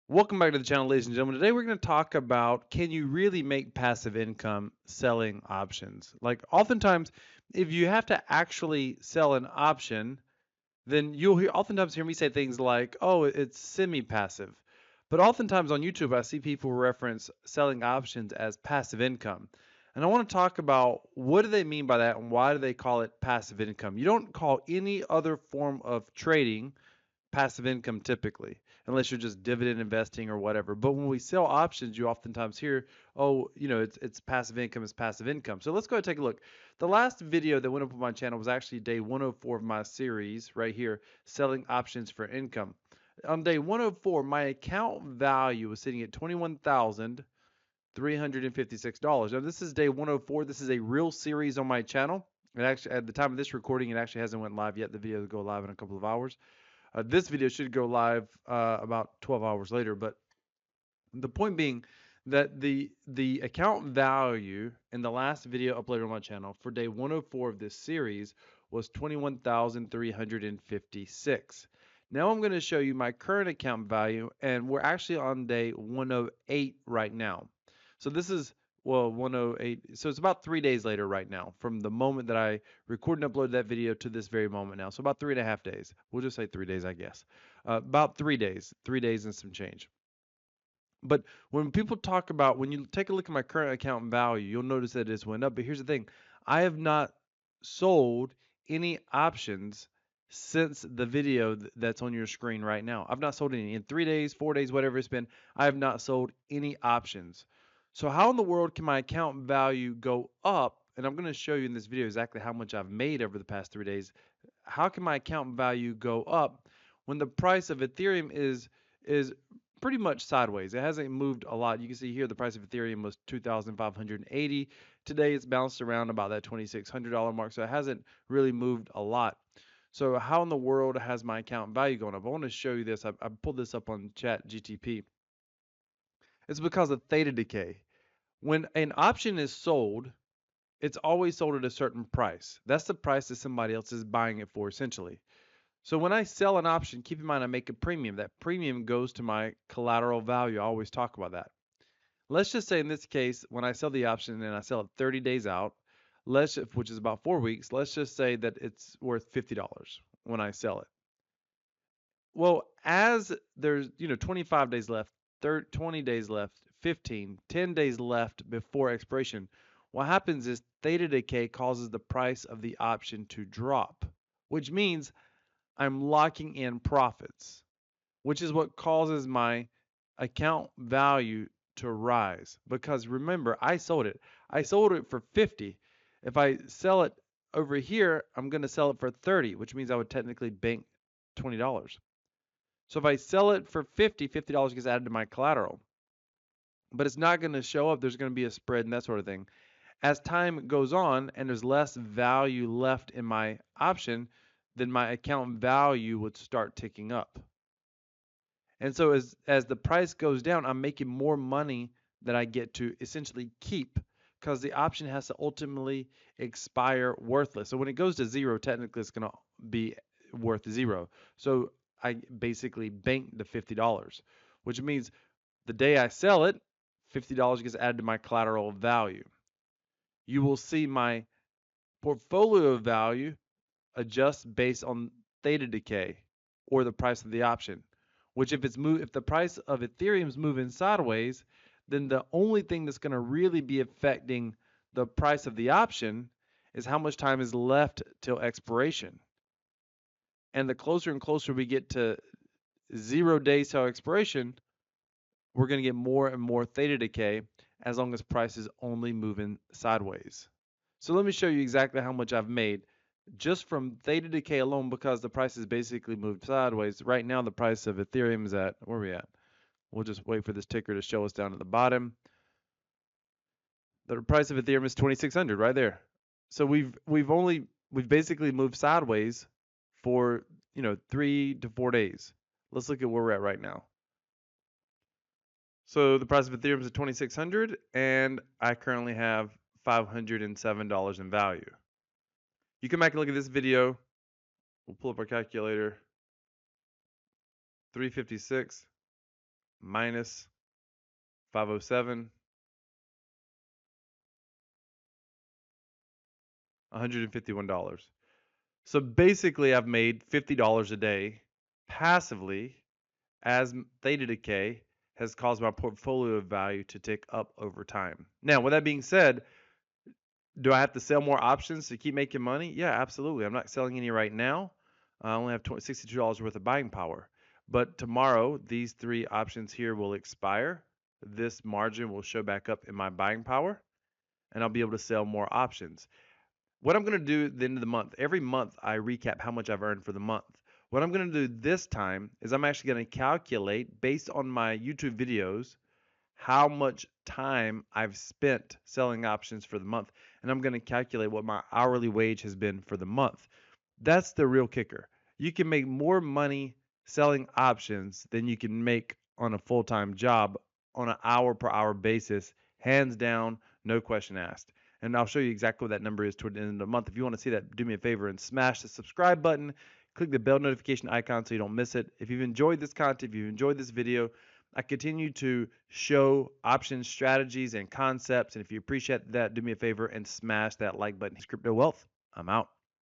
Welcome back to the channel, ladies and gentlemen. Today we're going to talk about, can you really make passive income selling options? Like oftentimes, if you have to actually sell an option, then you'll oftentimes hear me say things like, "Oh, it's semi-passive." But oftentimes on YouTube, I see people reference selling options as passive income. And I want to talk about what do they mean by that and why do they call it passive income? You don't call any other form of trading passive income typically, unless you're just dividend investing or whatever. But when we sell options, you oftentimes hear, oh, it's passive income, it's passive income. So let's go ahead and take a look. The last video that went up on my channel was actually day 104 of my series right here, selling options for income. On day 104, my account value was sitting at $21,356. Now this is day 104. This is a real series on my channel. It actually, at the time of this recording, it actually hasn't went live yet. The video will go live in a couple of hours. This video should go live about 12 hours later, but the point being that the account value in the last video uploaded on my channel for day 104 of this series was 21,356. Now I'm going to show you my current account value, and we're actually on day 108 right now. So this is, well, 108. So it's about 3 days later right now from the moment that I recorded and uploaded that video to this very moment now. So about 3.5 days. We'll just say 3 days, I guess. About 3 days, 3 days and some change. But when people talk about, when you take a look at my current account value, you'll notice that it's went up. But here's the thing, I have not sold any options since the video that's on your screen right now. I've not sold any in 3 days, 4 days, whatever it's been. I have not sold any options. So how in the world can my account value go up? And I'm going to show you in this video exactly how much I've made over the past 3 days. How can my account value go up when the price of Ethereum is pretty much sideways? It hasn't moved a lot. You can see here the price of Ethereum was 2,580. Today it's bounced around about that $2,600 mark, so it hasn't really moved a lot. So how in the world has my account value going up? I want to show you this. I pulled this up on Chat GTP. It's because of theta decay. When an option is sold, it's always sold at a certain price. That's the price that somebody else is buying it for, essentially. So when I sell an option, keep in mind I make a premium. That premium goes to my collateral value. I always talk about that. Let's just say in this case, when I sell the option and I sell it 30 days out, which is about 4 weeks, let's just say that it's worth $50 when I sell it. Well, as there's 25 days left, 20 days left, 15, 10 days left before expiration, what happens is theta decay causes the price of the option to drop, which means I'm locking in profits, which is what causes my account value to rise. Because remember, I sold it. I sold it for 50. If I sell it over here, I'm going to sell it for 30, which means I would technically bank $20. So if I sell it for 50, $50 gets added to my collateral. But it's not going to show up. There's going to be a spread and that sort of thing. As time goes on and there's less value left in my option, then my account value would start ticking up. And so as the price goes down, I'm making more money that I get to essentially keep because the option has to ultimately expire worthless. So when it goes to zero, technically it's going to be worth zero. So I basically bank the $50, which means the day I sell it, $50 gets added to my collateral value. You will see my portfolio value adjust based on theta decay or the price of the option. Which if the price of Ethereum is moving sideways, then the only thing that's going to really be affecting the price of the option is how much time is left till expiration. And the closer and closer we get to 0 days till expiration, we're going to get more and more theta decay as long as price is only moving sideways. So let me show you exactly how much I've made just from theta decay alone because the price has basically moved sideways. Right now the price of Ethereum is at, where are we at? We'll just wait for this ticker to show us down at the bottom. The price of Ethereum is 2,600 right there. So we've basically moved sideways for 3 to 4 days. Let's look at where we're at right now. So the price of Ethereum is at 2,600 and I currently have $507 in value. You come back and look at this video. We'll pull up our calculator. 356 minus 507, $151. So basically, I've made $50 a day passively as theta decay has caused my portfolio value to tick up over time. Now, with that being said, do I have to sell more options to keep making money? Yeah, absolutely. I'm not selling any right now. I only have $62 worth of buying power. But tomorrow, these three options here will expire. This margin will show back up in my buying power, and I'll be able to sell more options. What I'm going to do at the end of the month, every month I recap how much I've earned for the month. What I'm going to do this time is I'm actually going to calculate based on my YouTube videos how much time I've spent selling options for the month. And I'm going to calculate what my hourly wage has been for the month. That's the real kicker. You can make more money selling options than you can make on a full-time job on an hour per hour basis, hands down, no question asked. And I'll show you exactly what that number is toward the end of the month. If you want to see that, do me a favor and smash the subscribe button. Click the bell notification icon so you don't miss it. If you've enjoyed this content, if you've enjoyed this video, I continue to show options, strategies, and concepts. And if you appreciate that, do me a favor and smash that like button. Crypto Wealth, I'm out.